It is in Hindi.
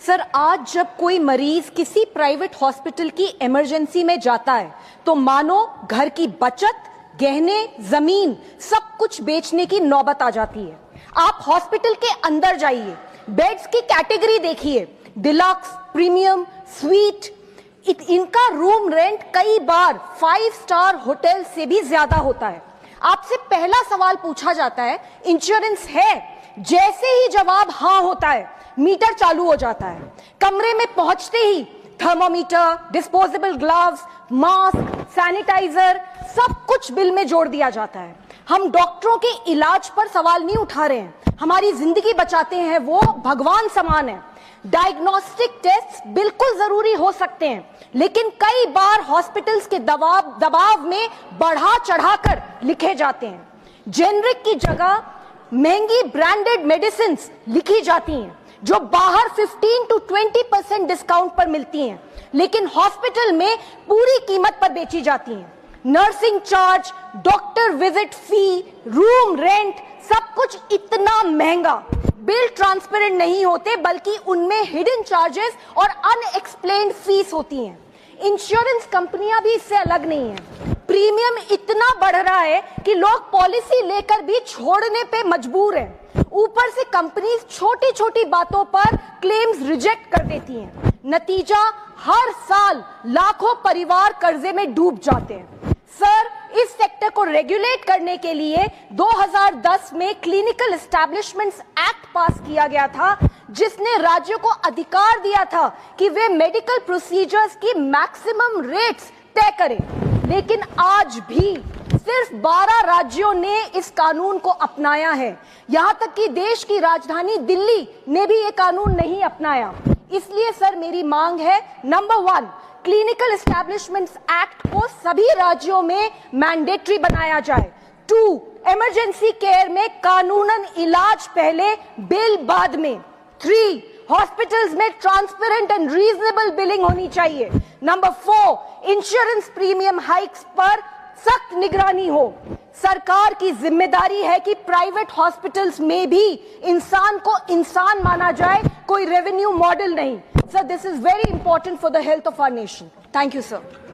सर, आज जब कोई मरीज किसी प्राइवेट हॉस्पिटल की इमरजेंसी में जाता है तो मानो घर की बचत, गहने, जमीन सब कुछ बेचने की नौबत आ जाती है। आप हॉस्पिटल के अंदर जाइए, बेड्स की कैटेगरी देखिए, डिलक्स, प्रीमियम, स्वीट, इनका रूम रेंट कई बार 5 स्टार होटल से भी ज्यादा होता है। आपसे पहला सवाल पूछा जाता है, इंश्योरेंस है? जैसे ही जवाब हाँ होता है, मीटर चालू हो जाता है। कमरे में पहुंचते ही thermometer, disposable gloves, mask, sanitizer सब कुछ बिल में जोड़ दिया जाता है। हम डॉक्टरों के इलाज पर सवाल नहीं उठा रहे हैं, हमारी जिंदगी बचाते हैं वो भगवान समान है। डायग्नोस्टिक टेस्ट बिल्कुल जरूरी हो सकते हैं, लेकिन कई बार हॉस्पिटल्स के दबाव में बढ़ा चढ़ाकर लिखे जाते हैं। जेनरिक की जगह महंगी ब्रांडेड मेडिसिन लिखी जाती हैं जो बाहर 15 to 20% डिस्काउंट पर मिलती हैं, लेकिन हॉस्पिटल में पूरी कीमत पर बेची जाती हैं। नर्सिंग चार्ज, डॉक्टर विजिट फी, रूम रेंट सब कुछ इतना महंगा। बिल ट्रांसपेरेंट नहीं होते, बल्कि उनमें हिडन चार्जेस और अनएक्सप्लेन्ड फीस होती हैं। इंश्योरेंस कंपनियां भी इससे अलग नहीं हैं। प्रीमियम इतना बढ़ रहा है कि लोग पॉलिसी लेकर भी छोड़ने पे मजबूर हैं। ऊपर से कंपनीज छोटी छोटी बातों पर क्लेम्स रिजेक्ट कर देती हैं। नतीजा, हर साल लाखों परिवार कर्जे में डूब जाते हैं। सर, इस सेक्टर को रेगुलेट करने के लिए 2010 में क्लिनिकल एस्टैब्लिशमेंट्स एक्ट पास किया गया था, जिसने राज्यों को अधिकार दिया था कि वे मेडिकल प्रोसीजर्स की मैक्सिमम रेट्स तय करें। लेकिन आज भी सिर्फ 12 राज्यों ने इस कानून को अपनाया है। यहां तक कि देश की राजधानी दिल्ली ने भी ये कानून नहीं अपनाया। इसलिए सर, मेरी मांग है, नंबर 1, क्लिनिकल एस्टैब्लिशमेंट्स एक्ट को सभी राज्यों में मैंडेटरी बनाया जाए। 2, इमरजेंसी केयर में कानूनन इलाज पहले, बिल बाद में। 3, हॉस्पिटल्स में ट्रांसपेरेंट एंड रीजनेबल बिलिंग होनी चाहिए। नंबर 4, इंश्योरेंस प्रीमियम हाइक्स पर सख्त निगरानी हो। सरकार की जिम्मेदारी है कि प्राइवेट हॉस्पिटल्स में भी इंसान को इंसान माना जाए, कोई रेवेन्यू मॉडल नहीं। Sir, this is very important for the health of our nation. Thank you sir.